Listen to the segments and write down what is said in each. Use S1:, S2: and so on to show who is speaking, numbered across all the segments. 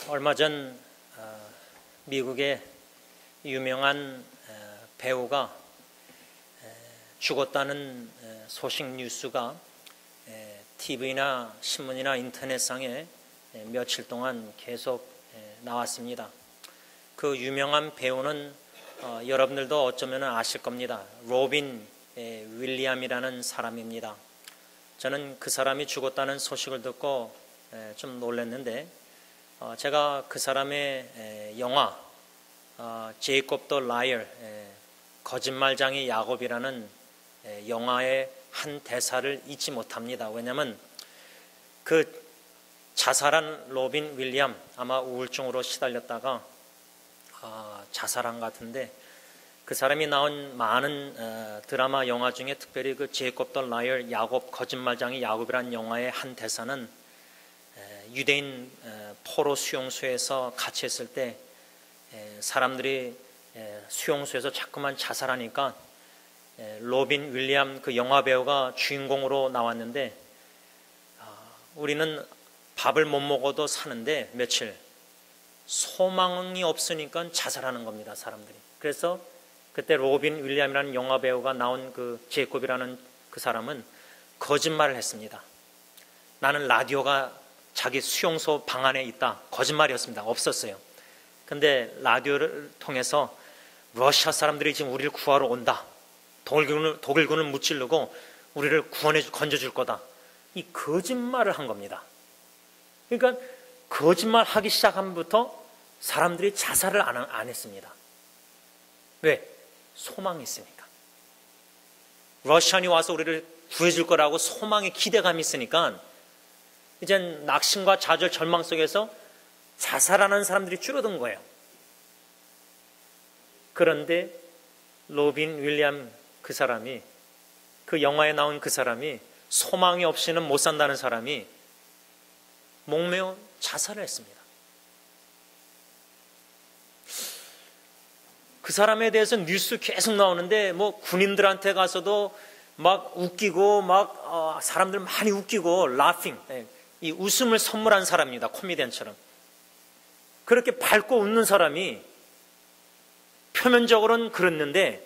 S1: 얼마 전 미국의 유명한 배우가 죽었다는 소식 뉴스가 TV나 신문이나 인터넷상에 며칠 동안 계속 나왔습니다. 그 유명한 배우는 여러분들도 어쩌면 아실 겁니다. 로빈 윌리엄이라는 사람입니다. 저는 그 사람이 죽었다는 소식을 듣고 좀 놀랐는데 제가 그 사람의 영화 제이콥 더 라이어 거짓말쟁이 야곱이라는 영화의 한 대사를 잊지 못합니다. 왜냐하면 그 자살한 로빈 윌리엄 아마 우울증으로 시달렸다가 자살한 것 같은데 그 사람이 나온 많은 드라마 영화 중에 특별히 그 제이콥 더 라이어 야곱 거짓말쟁이 야곱이라는 영화의 한 대사는 유대인 포로 수용소에서 같이 있을 때 사람들이 수용소에서 자꾸만 자살하니까 로빈 윌리엄 그 영화 배우가 주인공으로 나왔는데 우리는 밥을 못 먹어도 사는데 며칠 소망이 없으니까 자살하는 겁니다, 사람들이. 그래서 그때 로빈 윌리엄이라는 영화 배우가 나온 그 제이콥이라는 그 사람은 거짓말을 했습니다. 나는 라디오가 자기 수용소 방 안에 있다. 거짓말이었습니다. 없었어요. 근데 라디오를 통해서 러시아 사람들이 지금 우리를 구하러 온다. 독일군을 무찌르고 우리를 건져줄 거다. 이 거짓말을 한 겁니다. 그러니까 거짓말 하기 시작하면부터 사람들이 자살을 안 했습니다. 왜? 소망이 있으니까. 러시아인이 와서 우리를 구해줄 거라고 소망의 기대감이 있으니까 이젠 낙심과 좌절, 절망 속에서 자살하는 사람들이 줄어든 거예요. 그런데 로빈 윌리엄 그 사람이, 그 영화에 나온 그 사람이, 소망이 없이는 못 산다는 사람이 목매어 자살을 했습니다. 그 사람에 대해서 뉴스 계속 나오는데 뭐 군인들한테 가서도 막 웃기고 막 사람들 많이 웃기고 라핑, 이 웃음을 선물한 사람입니다. 코미디언처럼. 그렇게 밝고 웃는 사람이 표면적으로는 그랬는데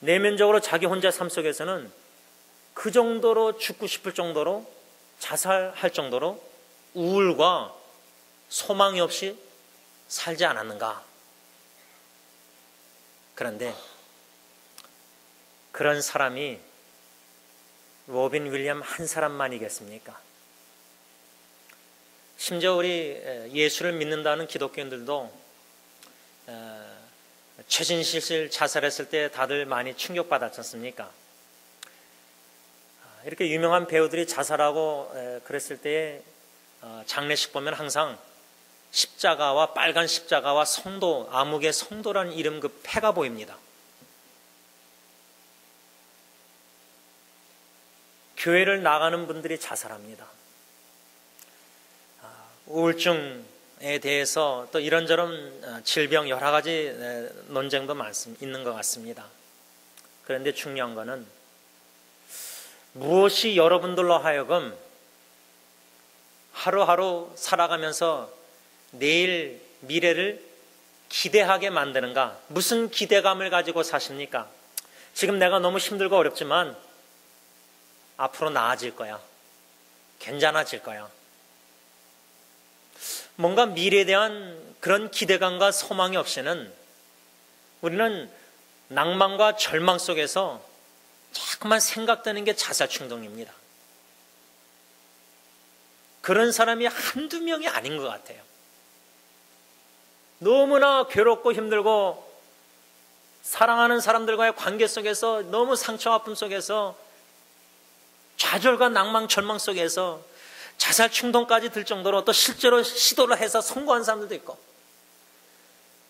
S1: 내면적으로 자기 혼자 삶 속에서는 그 정도로 죽고 싶을 정도로 자살할 정도로 우울과 소망이 없이 살지 않았는가. 그런데 그런 사람이 로빈 윌리엄 한 사람만이겠습니까? 심지어 우리 예수를 믿는다는 기독교인들도 최진실 자살했을 때 다들 많이 충격받았지 않습니까? 이렇게 유명한 배우들이 자살하고 그랬을 때 장례식 보면 항상 십자가와 빨간 십자가와 성도, 암흑의 성도라는 이름 그 패가 보입니다. 교회를 나가는 분들이 자살합니다. 우울증에 대해서 또 이런저런 질병 여러 가지 논쟁도 있는 것 같습니다. 그런데 중요한 것은 무엇이 여러분들로 하여금 하루하루 살아가면서 내일 미래를 기대하게 만드는가? 무슨 기대감을 가지고 사십니까? 지금 내가 너무 힘들고 어렵지만 앞으로 나아질 거야. 괜찮아질 거야. 뭔가 미래에 대한 그런 기대감과 소망이 없이는 우리는 낭만과 절망 속에서 자꾸만 생각되는 게 자살 충동입니다. 그런 사람이 한두 명이 아닌 것 같아요. 너무나 괴롭고 힘들고 사랑하는 사람들과의 관계 속에서 너무 상처 아픔 속에서 좌절과 낭만 절망 속에서 자살 충동까지 들 정도로 또 실제로 시도를 해서 성공한 사람들도 있고,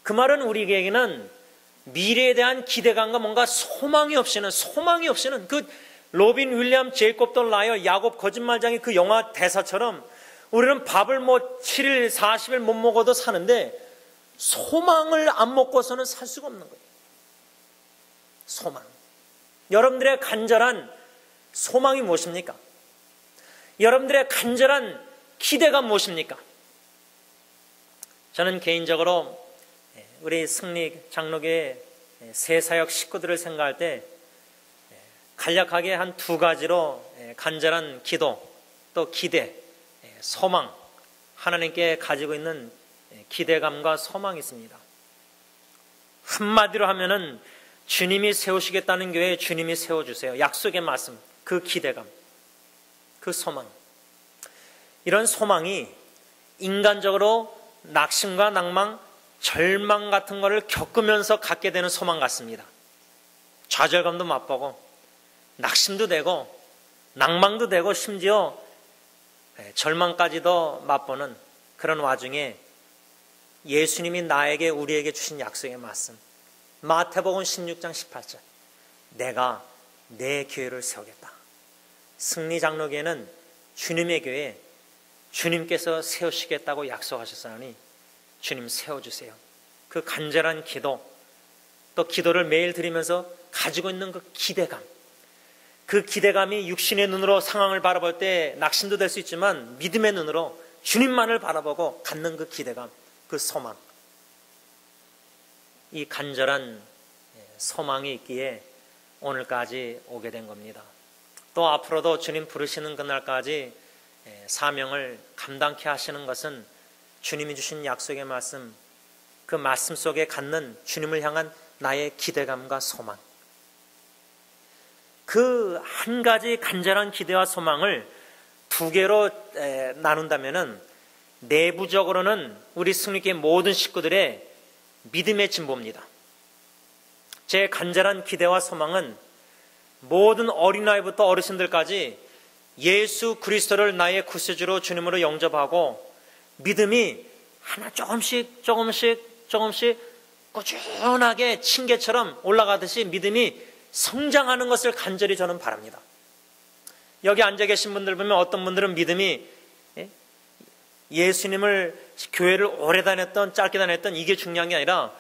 S1: 그 말은 우리에게는 미래에 대한 기대감과 뭔가 소망이 없이는 그 로빈 윌리엄 제이콥 더 라이어 야곱 거짓말쟁이 그 영화 대사처럼 우리는 밥을 뭐 7일 40일 못 먹어도 사는데 소망을 안 먹고서는 살 수가 없는 거예요. 소망. 여러분들의 간절한 소망이 무엇입니까? 여러분들의 간절한 기대가 무엇입니까? 저는 개인적으로 우리 승리 장로교회 새 사역 식구들을 생각할 때 간략하게 한 두 가지로 간절한 기도, 또 기대, 소망, 하나님께 가지고 있는 기대감과 소망이 있습니다. 한마디로 하면은 주님이 세우시겠다는 교회에 주님이 세워주세요. 약속의 말씀, 그 기대감, 그 소망. 이런 소망이 인간적으로 낙심과 낭망, 절망 같은 것을 겪으면서 갖게 되는 소망 같습니다. 좌절감도 맛보고 낙심도 되고 낭망도 되고 심지어 절망까지도 맛보는 그런 와중에 예수님이 나에게 우리에게 주신 약속의 말씀, 마태복음 16장 18절, 내가 내 교회를 세우겠다. 승리장로교회는 주님의 교회, 주님께서 세우시겠다고 약속하셨사오니 주님 세워주세요. 그 간절한 기도, 또 기도를 매일 드리면서 가지고 있는 그 기대감, 그 기대감이 육신의 눈으로 상황을 바라볼 때 낙심도 될 수 있지만 믿음의 눈으로 주님만을 바라보고 갖는 그 기대감, 그 소망, 이 간절한 소망이 있기에 오늘까지 오게 된 겁니다. 또 앞으로도 주님 부르시는 그날까지 사명을 감당케 하시는 것은 주님이 주신 약속의 말씀, 그 말씀 속에 갖는 주님을 향한 나의 기대감과 소망, 그 한 가지 간절한 기대와 소망을 두 개로 나눈다면은 내부적으로는 우리 승리교회 모든 식구들의 믿음의 진보입니다. 제 간절한 기대와 소망은 모든 어린아이부터 어르신들까지 예수 그리스도를 나의 구세주로 주님으로 영접하고 믿음이 하나 조금씩 꾸준하게 층계처럼 올라가듯이 믿음이 성장하는 것을 간절히 저는 바랍니다. 여기 앉아 계신 분들 보면 어떤 분들은 믿음이 예수님을 교회를 오래 다녔던 짧게 다녔던 이게 중요한 게 아니라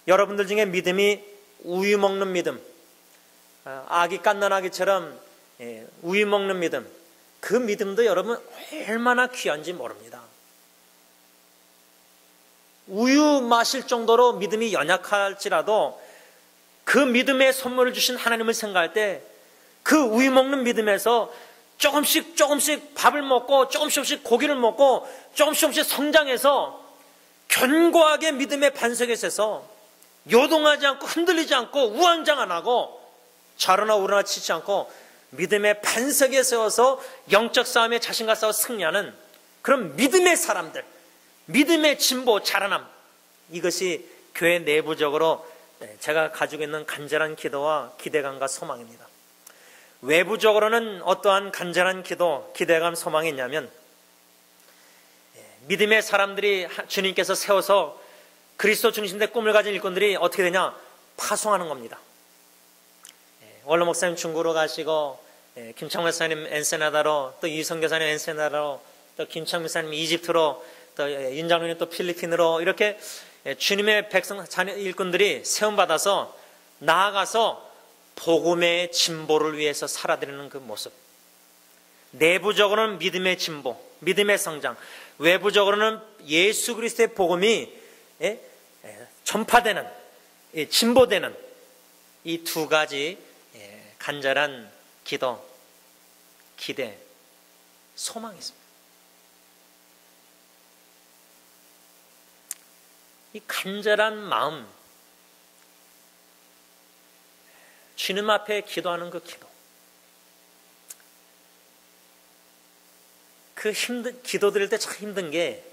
S1: 여러분들 중에 믿음이 우유 먹는 믿음, 아기 갓난아기처럼 우유 먹는 믿음, 그 믿음도 여러분 얼마나 귀한지 모릅니다. 우유 마실 정도로 믿음이 연약할지라도 그 믿음의 선물을 주신 하나님을 생각할 때 그 우유 먹는 믿음에서 조금씩 밥을 먹고 조금씩 고기를 먹고 조금씩 성장해서 견고하게 믿음의 반석에 서서 요동하지 않고 흔들리지 않고 우왕좌왕 안 하고 좌로나 우로나 치지 않고 믿음의 반석에 세워서 영적 싸움에 자신과 싸워 승리하는 그런 믿음의 사람들, 믿음의 진보, 자라남, 이것이 교회 내부적으로 제가 가지고 있는 간절한 기도와 기대감과 소망입니다. 외부적으로는 어떠한 간절한 기도, 기대감, 소망이 있냐면 믿음의 사람들이 주님께서 세워서 그리스도 중심의 꿈을 가진 일꾼들이 어떻게 되냐? 파송하는 겁니다. 원로 목사님 중국으로 가시고 김창 목사님 엔세나다로, 또 이성 교사님 엔세나다로, 또 김창 목사님 이집트로, 또 윤장로님 또 필리핀으로 이렇게 주님의 백성 자녀 일꾼들이 세움받아서 나아가서 복음의 진보를 위해서 살아드리는 그 모습, 내부적으로는 믿음의 진보, 믿음의 성장, 외부적으로는 예수 그리스도의 복음이 전파되는, 진보되는 이 두 가지 간절한 기도, 기대, 소망이 있습니다. 이 간절한 마음, 주님 앞에 기도하는 그 기도, 그 기도 드릴 때 참 힘든 게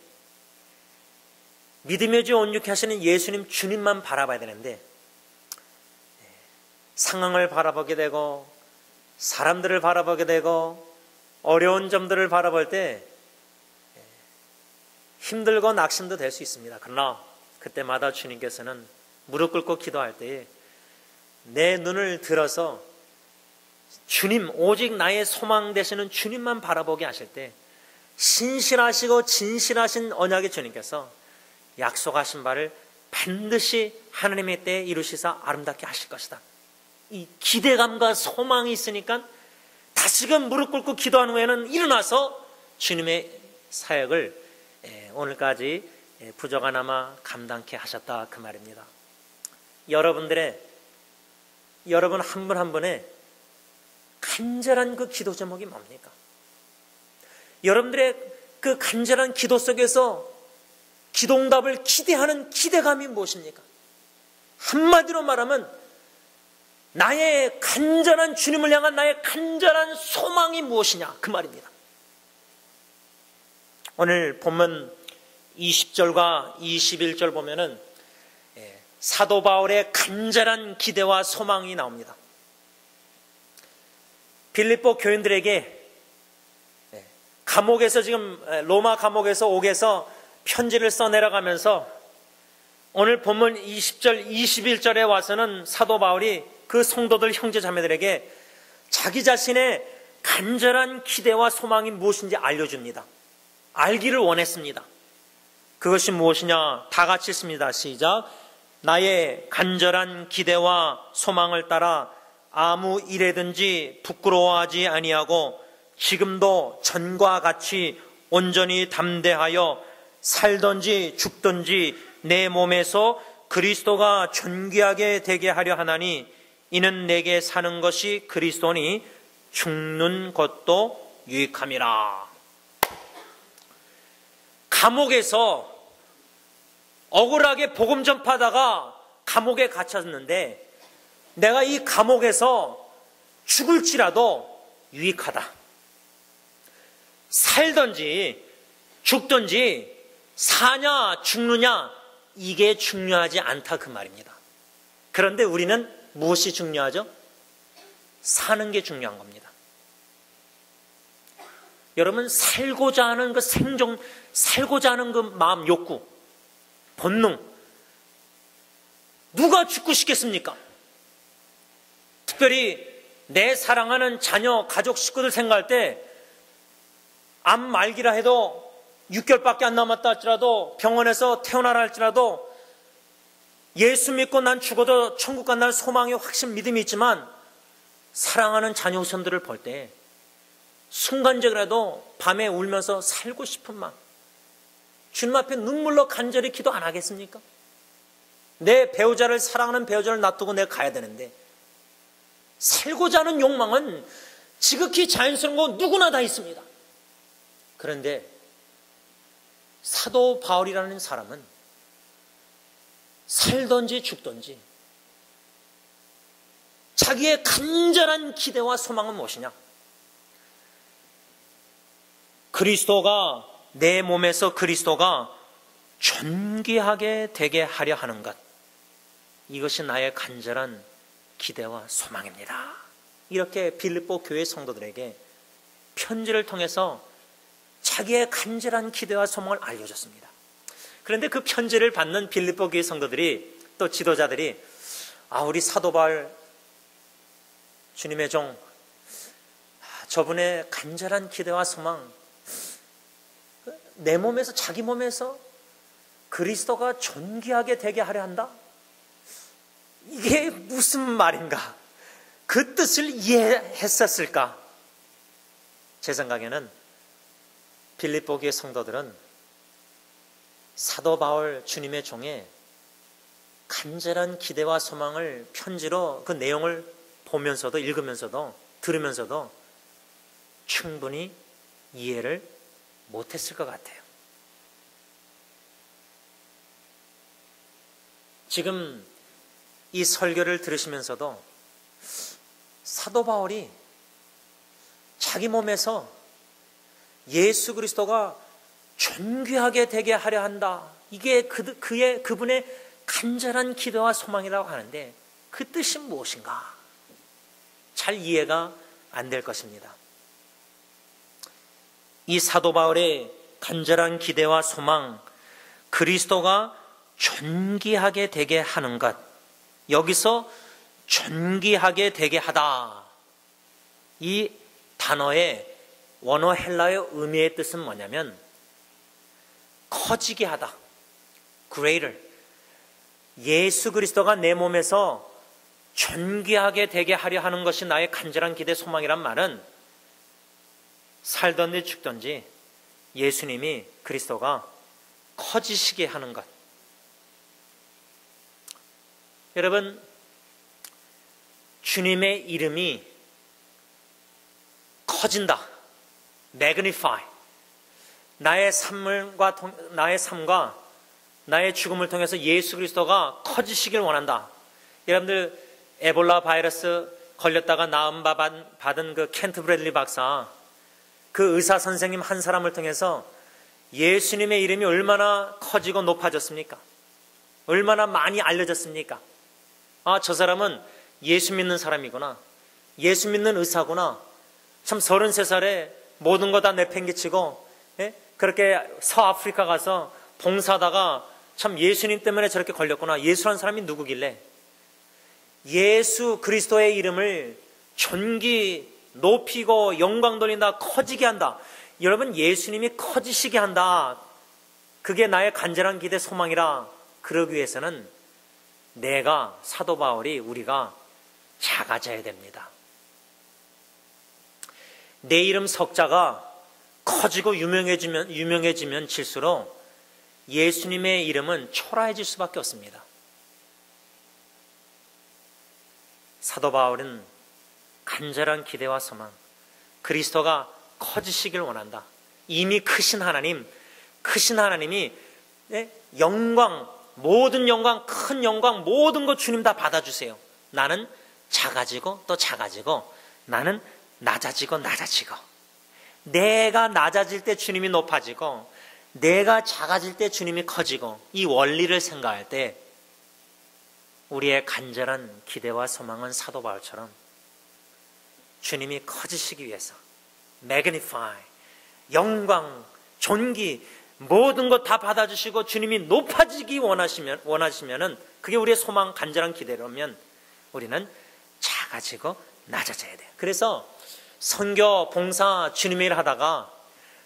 S1: 믿음의 주 온유케 하시는 예수님 주님만 바라봐야 되는데 상황을 바라보게 되고 사람들을 바라보게 되고 어려운 점들을 바라볼 때 힘들고 낙심도 될 수 있습니다. 그러나 그때마다 주님께서는 무릎 꿇고 기도할 때에 내 눈을 들어서 주님, 오직 나의 소망 되시는 주님만 바라보게 하실 때 신실하시고 진실하신 언약의 주님께서 약속하신 바를 반드시 하나님의 때에 이루시사 아름답게 하실 것이다. 이 기대감과 소망이 있으니까 다시금 무릎 꿇고 기도한 후에는 일어나서 주님의 사역을 오늘까지 부족하나마 감당케 하셨다 그 말입니다. 여러분 한 분 한 분의 간절한 그 기도 제목이 뭡니까? 여러분들의 그 간절한 기도 속에서 기도응답을 기대하는 기대감이 무엇입니까? 한마디로 말하면 나의 간절한 주님을 향한 나의 간절한 소망이 무엇이냐 그 말입니다. 오늘 본문 20절과 21절 보면은 사도 바울의 간절한 기대와 소망이 나옵니다. 빌립보 교인들에게 감옥에서 지금 로마 감옥에서 옥에서 편지를 써내려가면서 오늘 본문 20절 21절에 와서는 사도 바울이 그 성도들 형제 자매들에게 자기 자신의 간절한 기대와 소망이 무엇인지 알려줍니다. 알기를 원했습니다. 그것이 무엇이냐? 다 같이 읽습니다. 시작. 나의 간절한 기대와 소망을 따라 아무 일에든지 부끄러워하지 아니하고 지금도 전과 같이 온전히 담대하여 살든지 죽든지 내 몸에서 그리스도가 존귀하게 되게 하려 하나니 이는 내게 사는 것이 그리스도니 죽는 것도 유익함이라. 감옥에서 억울하게 복음 전파하다가 감옥에 갇혔는데 내가 이 감옥에서 죽을지라도 유익하다. 살든지 죽든지 사냐 죽느냐 이게 중요하지 않다 그 말입니다. 그런데 우리는 무엇이 중요하죠? 사는 게 중요한 겁니다. 여러분 살고자 하는 그 생존, 살고자 하는 그 마음 욕구, 본능 누가 죽고 싶겠습니까? 특별히 내 사랑하는 자녀, 가족, 식구들 생각할 때 암 말기라 해도 6개월밖에 안 남았다 할지라도 병원에서 태어나라 할지라도 예수 믿고 난 죽어도 천국 간다는 소망이 확신 믿음이 있지만 사랑하는 자녀 후손들을 볼 때 순간적이라도 밤에 울면서 살고 싶은 마음, 주님 앞에 눈물로 간절히 기도 안 하겠습니까? 내 배우자를 사랑하는 배우자를 놔두고 내가 가야 되는데 살고자 하는 욕망은 지극히 자연스러운 거 누구나 다 있습니다. 그런데 사도 바울이라는 사람은 살든지 죽든지 자기의 간절한 기대와 소망은 무엇이냐? 그리스도가 내 몸에서 그리스도가 존귀하게 되게 하려 하는 것, 이것이 나의 간절한 기대와 소망입니다. 이렇게 빌립보 교회 성도들에게 편지를 통해서 자기의 간절한 기대와 소망을 알려줬습니다. 그런데 그 편지를 받는 빌립보 교회 성도들이 또 지도자들이 우리 사도 바울 주님의 종 저분의 간절한 기대와 소망, 내 몸에서 자기 몸에서 그리스도가 존귀하게 되게 하려 한다? 이게 무슨 말인가? 그 뜻을 이해했었을까? 제 생각에는 빌립보 교회 성도들은 사도 바울 주님의 종의 간절한 기대와 소망을 편지로 그 내용을 보면서도 읽으면서도 들으면서도 충분히 이해를 못했을 것 같아요. 지금 이 설교를 들으시면서도 사도 바울이 자기 몸에서 예수 그리스도가 존귀하게 되게 하려 한다, 이게 그분의 간절한 기도와 소망이라고 하는데 그 뜻이 무엇인가? 잘 이해가 안 될 것입니다. 이 사도 바울의 간절한 기대와 소망, 그리스도가 존귀하게 되게 하는 것, 여기서 존귀하게 되게 하다, 이 단어의 원어 헬라어 의미의 뜻은 뭐냐면 커지게 하다, greater. 예수 그리스도가 내 몸에서 존귀하게 되게 하려 하는 것이 나의 간절한 기대 소망이란 말은 살든지 죽든지 예수님이 그리스도가 커지시게 하는 것. 여러분, 주님의 이름이 커진다. magnify. 나의 삶과 나의 죽음을 통해서 예수 그리스도가 커지시길 원한다. 여러분들 에볼라 바이러스 걸렸다가 나음 받은 그 켄트 브래들리 박사, 그 의사 선생님 한 사람을 통해서 예수님의 이름이 얼마나 커지고 높아졌습니까? 얼마나 많이 알려졌습니까? 아, 저 사람은 예수 믿는 사람이구나. 예수 믿는 의사구나. 참 33살에 모든 거 다 내팽개치고, 예? 그렇게 서아프리카 가서 봉사하다가 참 예수님 때문에 저렇게 걸렸구나. 예수라는 사람이 누구길래? 예수 그리스도의 이름을 존귀, 높이고 영광 돌린다, 커지게 한다. 여러분, 예수님이 커지시게 한다. 그게 나의 간절한 기대 소망이라. 그러기 위해서는 내가, 사도 바울이, 우리가 작아져야 됩니다. 내 이름 석자가 커지고 유명해지면 질수록 예수님의 이름은 초라해질 수밖에 없습니다. 사도 바울은 간절한 기대와 소망, 그리스도가 커지시길 원한다. 이미 크신 하나님이 영광, 모든 영광, 큰 영광, 모든 것 주님 다 받아주세요. 나는 작아지고 또 작아지고, 나는 낮아지고 낮아지고, 내가 낮아질 때 주님이 높아지고, 내가 작아질 때 주님이 커지고, 이 원리를 생각할 때 우리의 간절한 기대와 소망은 사도 바울처럼 주님이 커지시기 위해서 magnify, 영광, 존귀, 모든 것 다 받아주시고 주님이 높아지기 원하시면은, 그게 우리의 소망, 간절한 기대라면 우리는 작아지고 낮아져야 돼요. 그래서 선교, 봉사, 주님의 일 하다가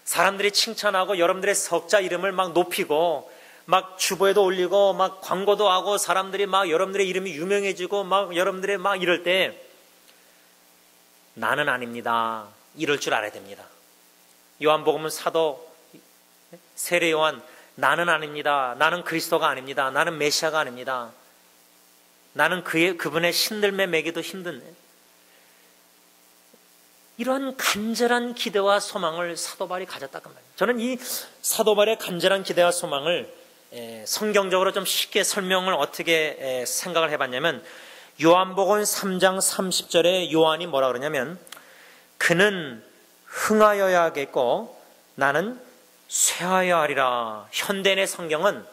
S1: 사람들이 칭찬하고 여러분들의 석자 이름을 막 높이고 막 주보에도 올리고 막 광고도 하고 사람들이 막 여러분들의 이름이 유명해지고 막 여러분들의 막 이럴 때 나는 아닙니다. 이럴 줄 알아야 됩니다. 요한복음은 사도 세례 요한, 나는 아닙니다. 나는 그리스도가 아닙니다. 나는 메시아가 아닙니다. 나는 그분의 신들매 매기도 힘든, 이런 간절한 기대와 소망을 사도 바울이 가졌다고 말이에요. 저는 이 사도 바울의 간절한 기대와 소망을 성경적으로 좀 쉽게 설명을 어떻게 생각을 해봤냐면, 요한복음 3장 30절에 요한이 뭐라 그러냐면, 그는 흥하여야 하겠고 나는 쇠하여야 하리라. 현대인의 성경은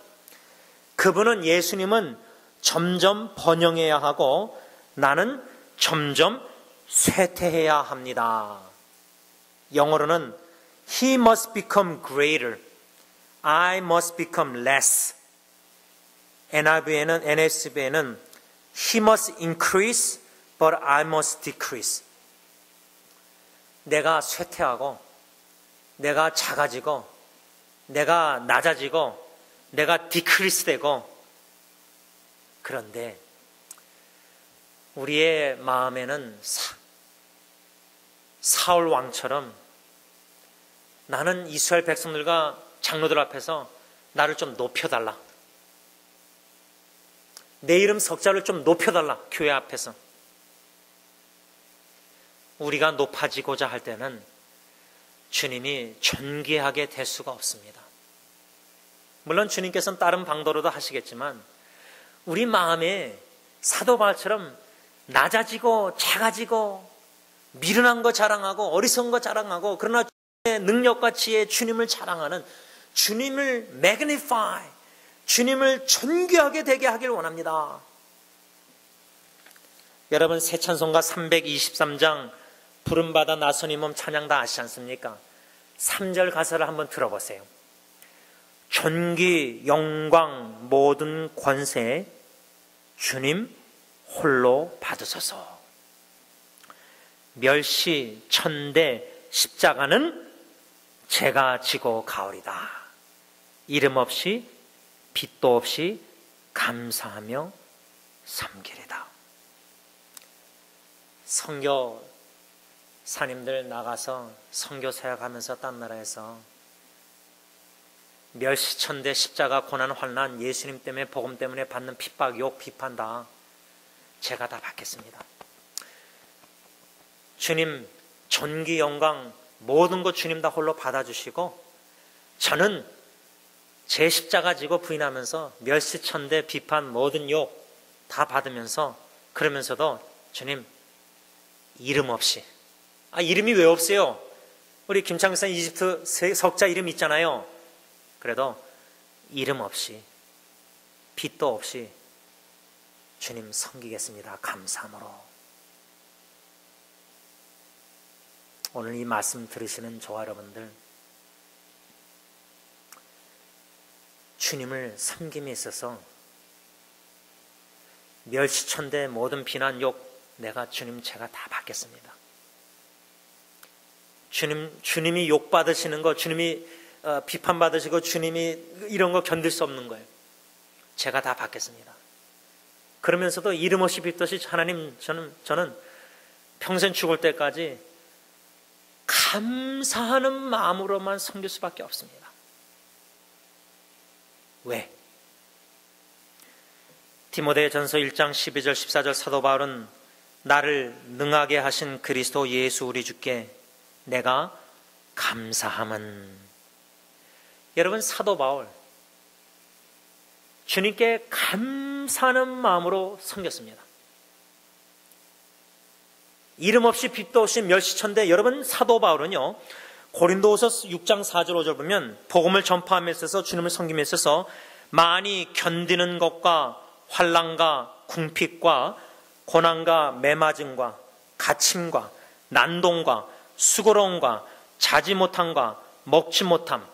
S1: 그분은, 예수님은 점점 번영해야 하고 나는 점점 쇠퇴해야 합니다. 영어로는 He must become greater, I must become less. NSB에는 He must increase, but I must decrease. 내가 쇠퇴하고, 내가 작아지고, 내가 낮아지고, 내가 디크리스 되고, 그런데 우리의 마음에는 사울 왕처럼 나는 이스라엘 백성들과 장로들 앞에서 나를 좀 높여달라. 내 이름 석자를 좀 높여달라. 교회 앞에서. 우리가 높아지고자 할 때는 주님이 존귀하게 될 수가 없습니다. 물론 주님께서는 다른 방도로도 하시겠지만 우리 마음에 사도 바울처럼 낮아지고 작아지고 미련한 거 자랑하고 어리석은 거 자랑하고, 그러나 주님의 능력과 지혜에 주님을 자랑하는, 주님을 magnify, 주님을 존귀하게 되게 하길 원합니다. 여러분, 새 찬송가 323장 부름받아 나선 이 몸 찬양 다 아시지 않습니까? 3절 가사를 한번 들어보세요. 존귀, 영광, 모든 권세 주님 홀로 받으소서. 멸시, 천대, 십자가는 제가 지고 가오리다. 이름 없이 빛도 없이 감사하며 섬기리다. 선교사님들 나가서 선교 사역하면서 딴 나라에서 멸시천대 십자가 고난 환난 예수님 때문에 복음 때문에 받는 핍박 욕 비판 다 제가 다 받겠습니다. 주님 존귀 영광 모든 것 주님 다 홀로 받아주시고 저는 제 십자가 지고 부인하면서 멸시천대 비판 모든 욕 다 받으면서 그러면서도 주님 이름 없이 이름이 왜 없어요? 우리 김창선 이집트 석자 이름 있잖아요. 그래도 이름 없이 빚도 없이 주님 섬기겠습니다. 감사함으로. 오늘 이 말씀 들으시는 저와 여러분들 주님을 섬김에 있어서 멸시천대 모든 비난 욕 내가 주님 제가 다 받겠습니다. 주님이 욕 받으시는 거 주님이 비판 받으시고 주님이 이런 거 견딜 수 없는 거예요. 제가 다 받겠습니다. 그러면서도 이름 없이 빚듯이 하나님 저는 평생 죽을 때까지 감사하는 마음으로만 섬길 수밖에 없습니다. 왜? 디모데전서 1장 12절 14절 사도 바울은 나를 능하게 하신 그리스도 예수 우리 주께 내가 감사함은. 여러분 사도 바울 주님께 감사하는 마음으로 섬겼습니다. 이름 없이 빚도 없이 멸시천대. 여러분 사도 바울은요 고린도후서 6장 4절 5절 보면 복음을 전파함에 있어서 주님을 섬김에 있어서 많이 견디는 것과 환난과 궁핍과 고난과 매맞음과 갇힘과 난동과 수고로움과 자지 못함과 먹지 못함.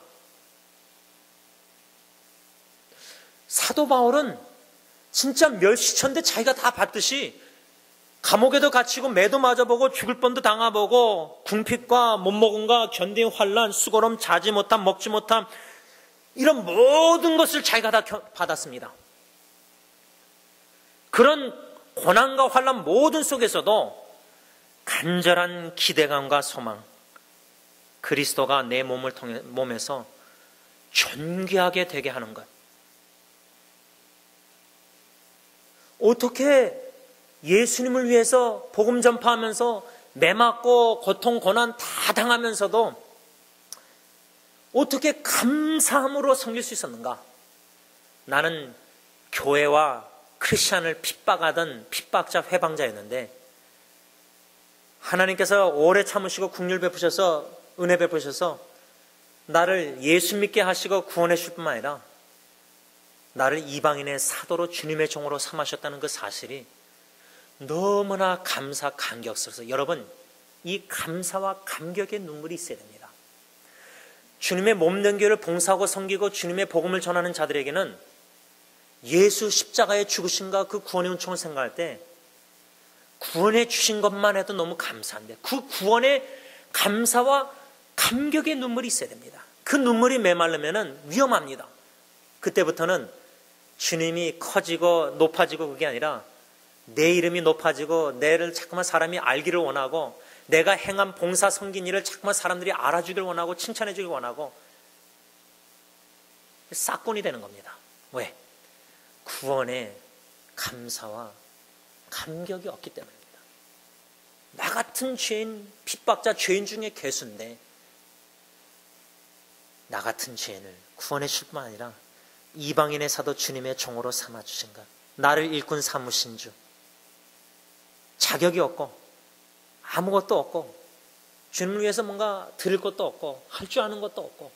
S1: 사도 바울은 진짜 멸시천대 자기가 다 받듯이 감옥에도 갇히고 매도 맞아보고 죽을 뻔도 당해보고 궁핍과 못먹음과 견딘 환난 수고로움 자지 못함 먹지 못함 이런 모든 것을 자기가 다 받았습니다. 그런 고난과 환난 모든 속에서도 간절한 기대감과 소망, 그리스도가 내 몸에서 존귀하게 되게 하는 것. 어떻게 예수님을 위해서 복음 전파하면서 매맞고 고통 고난 다 당하면서도 어떻게 감사함으로 섬길 수 있었는가? 나는 교회와 크리스찬을 핍박하던 핍박자 회방자였는데 하나님께서 오래 참으시고 긍휼 베푸셔서 은혜 베푸셔서 나를 예수 믿게 하시고 구원해 주실 뿐만 아니라 나를 이방인의 사도로 주님의 종으로 삼으셨다는 그 사실이 너무나 감격스러워서 여러분 이 감사와 감격의 눈물이 있어야 됩니다. 주님의 몸된 교회를 봉사하고 섬기고 주님의 복음을 전하는 자들에게는 예수 십자가의 죽으심과 그 구원의 은총을 생각할 때 구원해 주신 것만 해도 너무 감사한데 그 구원의 감사와 감격의 눈물이 있어야 됩니다. 그 눈물이 메마르면 위험합니다. 그때부터는 주님이 커지고 높아지고 그게 아니라 내 이름이 높아지고 내를 자꾸만 사람이 알기를 원하고 내가 행한 봉사 섬긴 일을 자꾸만 사람들이 알아주길 원하고 칭찬해 주길 원하고 싹군이 되는 겁니다. 왜? 구원의 감사와 감격이 없기 때문입니다. 나 같은 죄인, 핍박자 죄인 중에 괴수인데 나 같은 죄인을 구원해 줄 뿐만 아니라 이방인의 사도 주님의 종으로 삼아주신 것, 나를 일꾼 삼으신 주, 자격이 없고 아무것도 없고 주님을 위해서 뭔가 드릴 것도 없고 할 줄 아는 것도 없고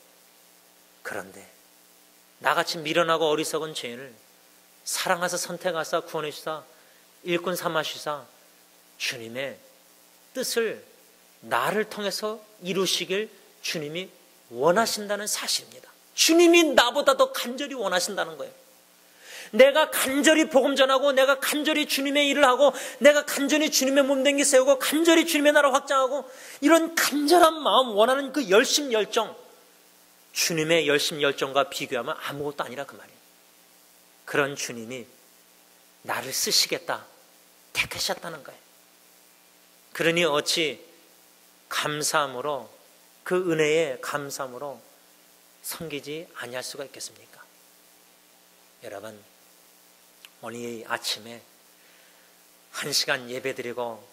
S1: 그런데 나같이 미련하고 어리석은 죄인을 사랑하사 선택하사 구원해 주사 일꾼 삼아주사 주님의 뜻을 나를 통해서 이루시길 주님이 원하신다는 사실입니다. 주님이 나보다 더 간절히 원하신다는 거예요. 내가 간절히 복음 전하고 내가 간절히 주님의 일을 하고 내가 간절히 주님의 몸댕기 세우고 간절히 주님의 나라 확장하고 이런 간절한 마음 원하는 그 열심 열정 주님의 열심 열정과 비교하면 아무것도 아니라 그 말이에요. 그런 주님이 나를 쓰시겠다 택하셨다는 거예요. 그러니 어찌 감사함으로 그 은혜에 감사함으로 섬기지 아니할 수가 있겠습니까? 여러분, 오늘 아침에 1시간 예배드리고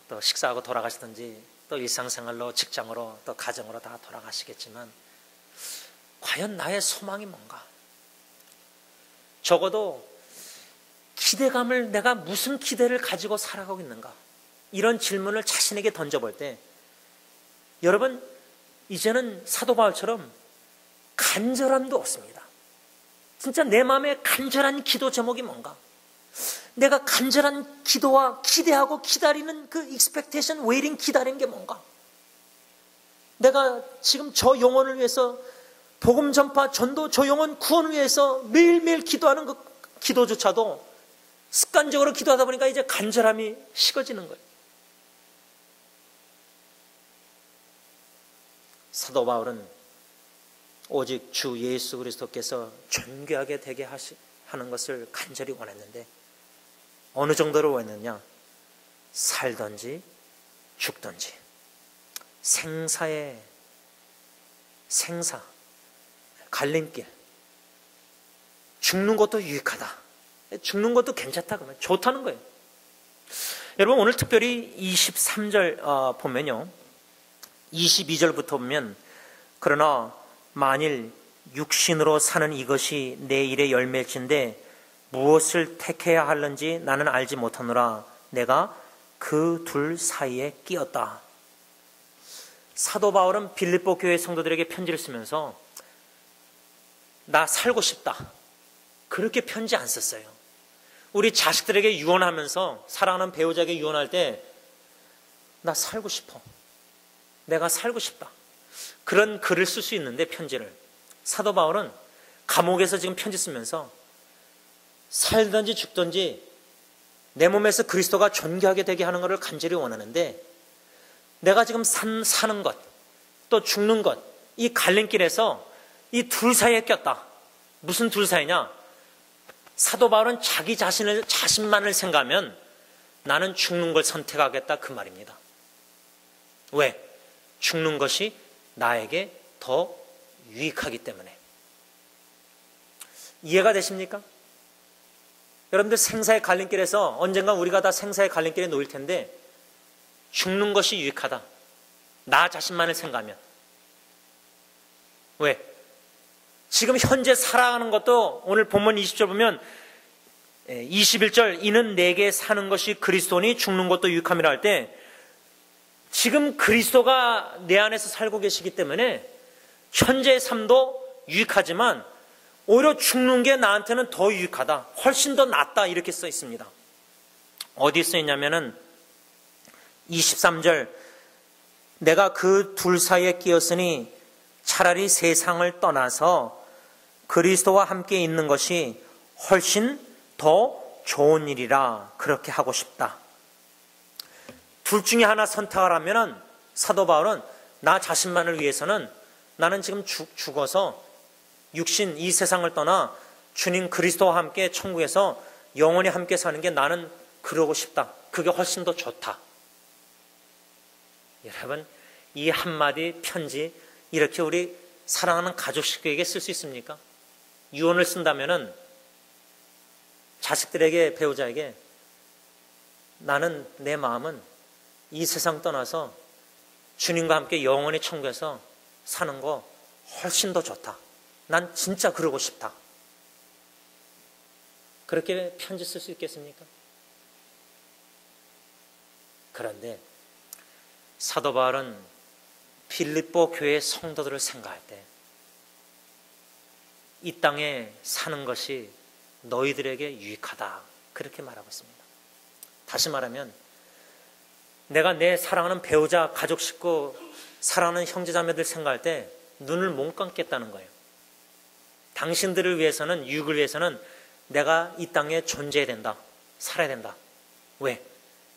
S1: 또 식사하고 돌아가시든지 또 일상생활로 직장으로 또 가정으로 다 돌아가시겠지만 과연 나의 소망이 뭔가? 적어도 기대감을, 내가 무슨 기대를 가지고 살아가고 있는가? 이런 질문을 자신에게 던져볼 때 여러분, 이제는 사도 바울처럼 간절함도 없습니다. 진짜 내 마음에 간절한 기도 제목이 뭔가? 내가 간절한 기도와 기대하고 기다리는 그 expectation, waiting, 기다리는 게 뭔가? 내가 지금 저 영혼을 위해서 복음 전파, 전도, 저 영혼 구원을 위해서 매일매일 기도하는 그 기도조차도 습관적으로 기도하다 보니까 이제 간절함이 식어지는 거예요. 사도 바울은 오직 주 예수 그리스도께서 존귀하게 되게 하는 것을 간절히 원했는데 어느 정도로 원했느냐? 살든지 죽든지 생사, 갈림길. 죽는 것도 유익하다. 죽는 것도 괜찮다. 그러면 좋다는 거예요. 여러분, 오늘 특별히 23절 보면요, 22절부터 보면 그러나 만일 육신으로 사는 이것이 내 일의 열매일진데 무엇을 택해야 하는지 나는 알지 못하노라. 내가 그 둘 사이에 끼었다. 사도 바울은 빌립보 교회 성도들에게 편지를 쓰면서 나 살고 싶다, 그렇게 편지 안 썼어요. 우리 자식들에게 유언하면서, 사랑하는 배우자에게 유언할 때 나 살고 싶어, 내가 살고 싶다, 그런 글을 쓸 수 있는데 편지를, 사도 바울은 감옥에서 지금 편지 쓰면서 살든지 죽든지 내 몸에서 그리스도가 존귀하게 되게 하는 것을 간절히 원하는데 내가 지금 사는 것, 또 죽는 것, 이 갈림길에서 이 둘 사이에 꼈다. 무슨 둘 사이냐? 사도 바울은 자기 자신만을 생각하면 나는 죽는 걸 선택하겠다, 그 말입니다. 왜? 죽는 것이 나에게 더 유익하기 때문에. 이해가 되십니까? 여러분들, 생사의 갈림길에서 언젠가 우리가 다 생사의 갈림길에 놓일 텐데 죽는 것이 유익하다, 나 자신만을 생각하면. 왜? 지금 현재 살아가는 것도 오늘 본문 20절 보면 21절, 이는 내게 사는 것이 그리스도니 죽는 것도 유익함이라 할 때 지금 그리스도가 내 안에서 살고 계시기 때문에 현재의 삶도 유익하지만 오히려 죽는 게 나한테는 더 유익하다, 훨씬 더 낫다, 이렇게 써 있습니다. 어디 써 있냐면은 23절, 내가 그 둘 사이에 끼었으니 차라리 세상을 떠나서 그리스도와 함께 있는 것이 훨씬 더 좋은 일이라 그렇게 하고 싶다. 둘 중에 하나 선택하라면 사도 바울은 나 자신만을 위해서는 나는 지금 죽어서 육신, 이 세상을 떠나 주님 그리스도와 함께 천국에서 영원히 함께 사는 게 나는 그러고 싶다, 그게 훨씬 더 좋다. 여러분, 이 한마디 편지 이렇게 우리 사랑하는 가족 식구에게 쓸 수 있습니까? 유언을 쓴다면은 자식들에게, 배우자에게 나는, 내 마음은 이 세상 떠나서 주님과 함께 영원히 천국에서 사는 거 훨씬 더 좋다, 난 진짜 그러고 싶다. 그렇게 편지 쓸 수 있겠습니까? 그런데 사도 바울은 빌립보 교회 성도들을 생각할 때 이 땅에 사는 것이 너희들에게 유익하다, 그렇게 말하고 있습니다. 다시 말하면 내가 내 사랑하는 배우자, 가족 식구, 사랑하는 형제자매들 생각할 때 눈을 못 감겠다는 거예요. 당신들을 위해서는, 유익을 위해서는 내가 이 땅에 존재해야 된다, 살아야 된다. 왜?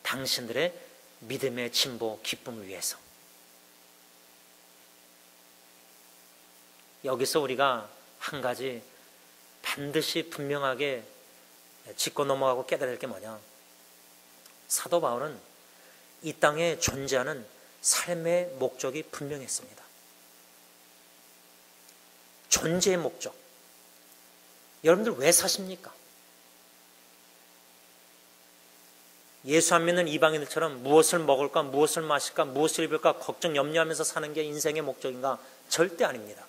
S1: 당신들의 믿음의 진보, 기쁨을 위해서. 여기서 우리가 한 가지 반드시 분명하게 짚고 넘어가고 깨달을 게 뭐냐? 사도 바울은 이 땅에 존재하는 삶의 목적이 분명했습니다. 존재의 목적. 여러분들 왜 사십니까? 예수 안 믿는 이방인들처럼 무엇을 먹을까, 무엇을 마실까, 무엇을 입을까 걱정, 염려하면서 사는 게 인생의 목적인가? 절대 아닙니다.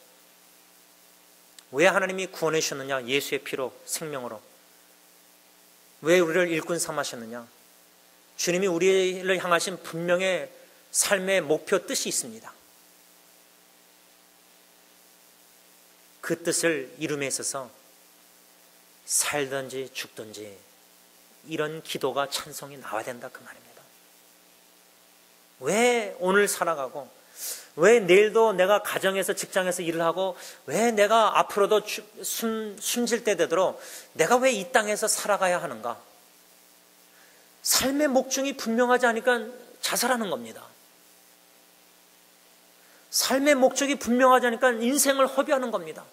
S1: 왜 하나님이 구원해 주셨느냐? 예수의 피로, 생명으로. 왜 우리를 일꾼 삼으셨느냐? 주님이 우리를 향하신 분명의 삶의 목표, 뜻이 있습니다. 그 뜻을 이룸에 있어서 살든지 죽든지 이런 기도가, 찬송이 나와야 된다, 그 말입니다. 왜 오늘 살아가고, 왜 내일도 내가 가정에서, 직장에서 일을 하고, 왜 내가 앞으로도 숨질 때 되도록 내가 왜 이 땅에서 살아가야 하는가? 삶의 목적이 분명하지 않으니까 자살하는 겁니다. 삶의 목적이 분명하지 않으니까 인생을 허비하는 겁니다.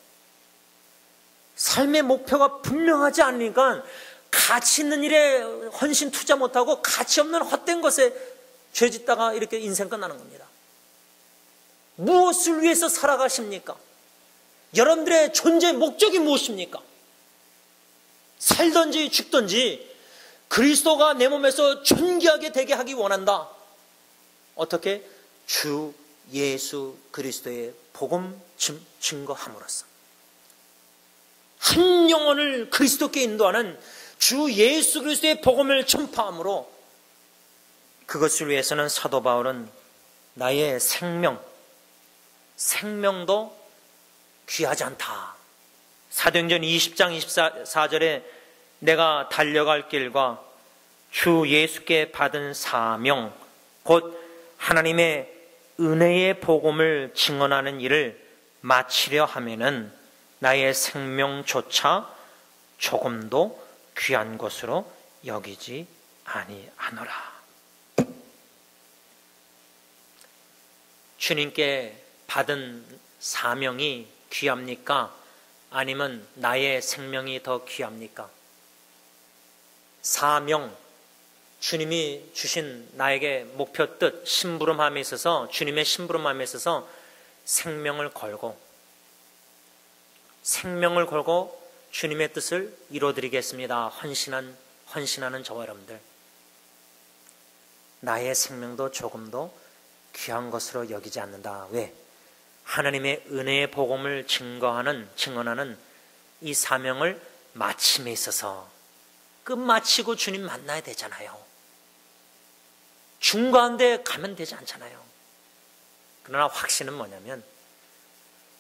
S1: 삶의 목표가 분명하지 않으니까 가치 있는 일에 헌신 투자 못하고 가치 없는 헛된 것에 죄짓다가 이렇게 인생 끝나는 겁니다. 무엇을 위해서 살아가십니까? 여러분들의 존재의 목적이 무엇입니까? 살든지 죽든지 그리스도가 내 몸에서 존귀하게 되게 하기 원한다. 어떻게? 주 예수 그리스도의 복음 증거함으로써 한 영혼을 그리스도께 인도하는 주 예수 그리스도의 복음을 전파함으로, 그것을 위해서는 사도 바울은 나의 생명도 귀하지 않다. 사도행전 20장 24절에 내가 달려갈 길과 주 예수께 받은 사명, 곧 하나님의 은혜의 복음을 증언하는 일을 마치려 하면은 나의 생명조차 조금도 귀한 것으로 여기지 아니하노라. 주님께 받은 사명이 귀합니까? 아니면 나의 생명이 더 귀합니까? 사명, 주님이 주신 나에게 목표, 뜻, 심부름함에 있어서, 주님의 심부름함에 있어서 생명을 걸고 주님의 뜻을 이루어드리겠습니다. 헌신하는 저와 여러분들, 나의 생명도 조금도 귀한 것으로 여기지 않는다. 왜? 하나님의 은혜의 복음을 증언하는 이 사명을 마침에 있어서 끝마치고 주님 만나야 되잖아요. 중간데 가면 되지 않잖아요. 그러나 확신은 뭐냐면,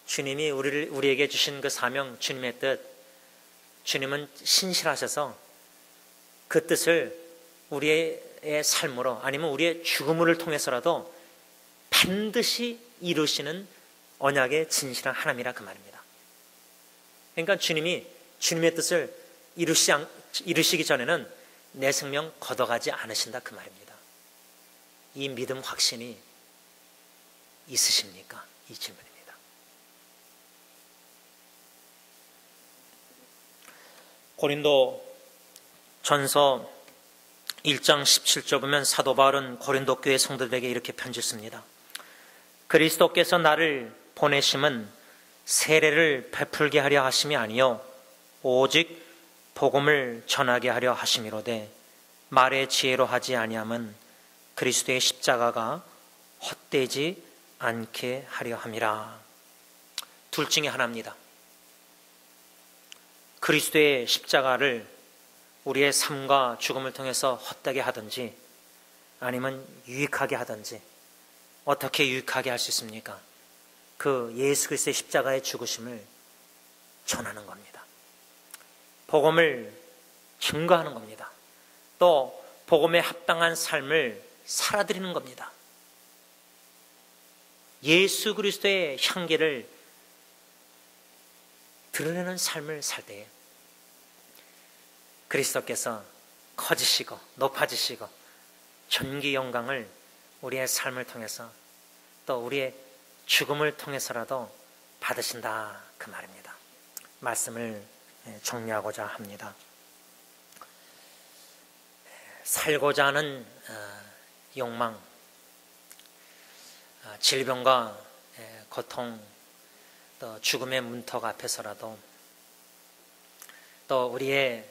S1: 주님이 우리에게 주신 그 사명, 주님의 뜻, 주님은 신실하셔서 그 뜻을 우리의 삶으로, 아니면 우리의 죽음을 통해서라도 반드시 이루시는 언약의 진실한 하나님이라, 그 말입니다. 그러니까 주님이 주님의 뜻을 이루시기 전에는 내 생명 걷어가지 않으신다, 그 말입니다. 이 믿음, 확신이 있으십니까? 이 질문입니다. 고린도 전서 1장 17절 보면 사도 바울은 고린도 교회 성도들에게 이렇게 편지했습니다. 그리스도께서 나를 보내심은 세례를 베풀게 하려 하심이 아니요 오직 복음을 전하게 하려 하심이로되, 말의 지혜로 하지 아니함은 그리스도의 십자가가 헛되지 않게 하려 함이라. 둘 중에 하나입니다. 그리스도의 십자가를 우리의 삶과 죽음을 통해서 헛되게 하든지, 아니면 유익하게 하든지. 어떻게 유익하게 할 수 있습니까? 그 예수 그리스도의 십자가의 죽으심을 전하는 겁니다. 복음을 증거하는 겁니다. 또 복음에 합당한 삶을 살아드리는 겁니다. 예수 그리스도의 향기를 드러내는 삶을 살 때에 그리스도께서 커지시고 높아지시고 존귀 영광을 우리의 삶을 통해서, 또 우리의 죽음을 통해서라도 받으신다, 그 말입니다. 말씀을 정리하고자 합니다. 살고자 하는 욕망, 질병과 고통, 또 죽음의 문턱 앞에서라도 또 우리의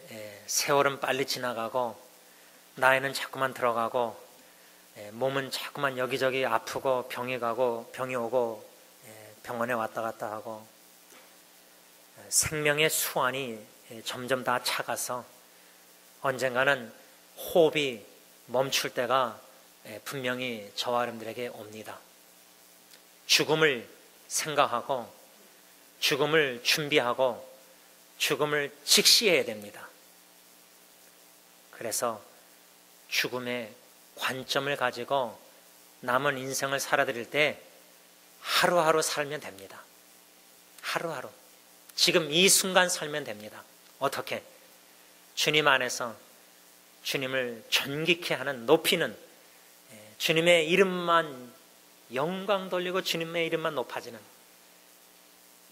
S1: 세월은 빨리 지나가고 나이는 자꾸만 들어가고 몸은 자꾸만 여기저기 아프고 병이 가고 병이 오고 병원에 왔다 갔다 하고 생명의 수완이 점점 다 차가서 언젠가는 호흡이 멈출 때가 분명히 저와 여러분들에게 옵니다. 죽음을 생각하고 죽음을 준비하고 죽음을 직시해야 됩니다. 그래서 죽음의 관점을 가지고 남은 인생을 살아드릴 때 하루하루 살면 됩니다. 하루하루. 지금 이 순간 살면 됩니다. 어떻게? 주님 안에서 주님을 존귀케 하는, 높이는, 주님의 이름만 영광 돌리고 주님의 이름만 높아지는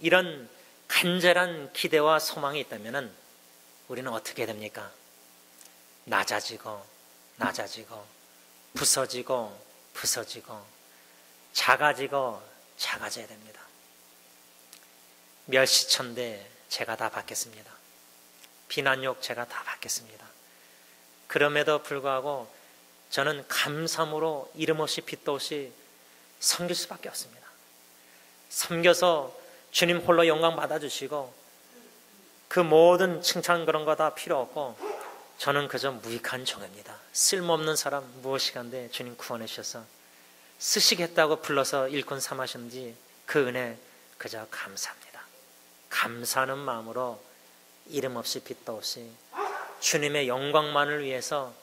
S1: 이런 간절한 기대와 소망이 있다면 우리는 어떻게 됩니까? 낮아지고 낮아지고 부서지고 부서지고 작아지고 작아져야 됩니다. 멸시천대 제가 다 받겠습니다. 비난욕 제가 다 받겠습니다. 그럼에도 불구하고 저는 감사함으로 이름 없이 빛도 없이 섬길 수밖에 없습니다. 섬겨서 주님 홀로 영광 받아주시고 그 모든 칭찬 그런 거 다 필요 없고 저는 그저 무익한 종입니다. 쓸모없는 사람 무엇이간데 주님 구원해 주셔서 쓰시겠다고 불러서 일꾼 삼으셨는지 그 은혜 그저 감사합니다. 감사하는 마음으로 이름 없이 빛도 없이 주님의 영광만을 위해서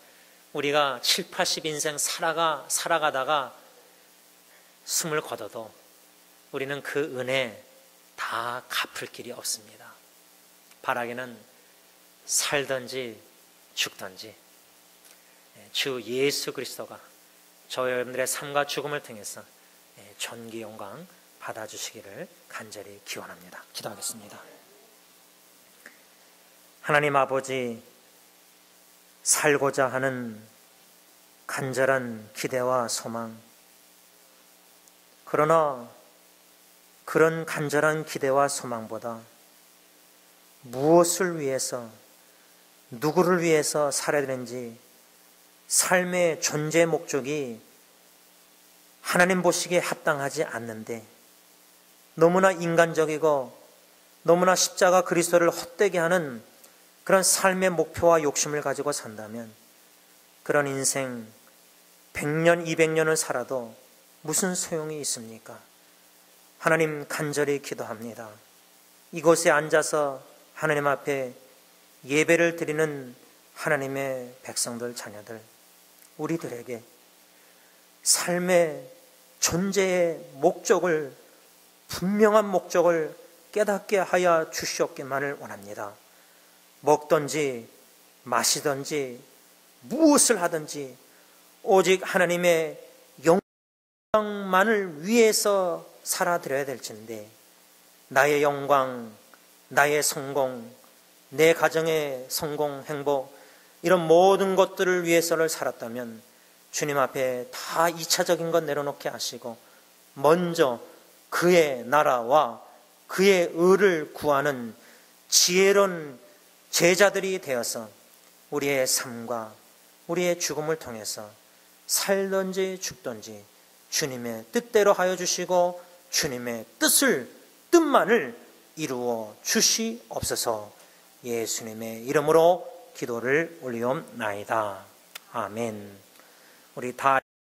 S1: 우리가 7, 80 인생 살아가다가 숨을 거둬도 우리는 그 은혜 다 갚을 길이 없습니다. 바라기는 살든지 죽든지 주 예수 그리스도가 저희 여러분들의 삶과 죽음을 통해서 존귀 영광 받아주시기를 간절히 기원합니다. 기도하겠습니다. 하나님 아버지, 살고자 하는 간절한 기대와 소망, 그러나 그런 간절한 기대와 소망보다 무엇을 위해서, 누구를 위해서 살아야 되는지 삶의 존재 목적이 하나님 보시기에 합당하지 않는데 너무나 인간적이고 너무나 십자가 그리스도를 헛되게 하는 그런 삶의 목표와 욕심을 가지고 산다면 그런 인생 100년, 200년을 살아도 무슨 소용이 있습니까? 하나님 간절히 기도합니다. 이곳에 앉아서 하나님 앞에 예배를 드리는 하나님의 백성들, 자녀들, 우리들에게 삶의 존재의 목적을, 분명한 목적을 깨닫게 하여 주시옵기만을 원합니다. 먹든지 마시든지 무엇을 하든지 오직 하나님의 영광만을 위해서 살아드려야 될진데 나의 영광, 나의 성공, 내 가정의 성공, 행복 이런 모든 것들을 위해서를 살았다면 주님 앞에 다 2차적인 것 내려놓게 하시고 먼저 그의 나라와 그의 의를 구하는 지혜로운 제자들이 되어서 우리의 삶과 우리의 죽음을 통해서 살든지 죽든지 주님의 뜻대로 하여 주시고 주님의 뜻만을 이루어 주시옵소서. 예수님의 이름으로 기도를 올리옵나이다. 아멘. 우리 다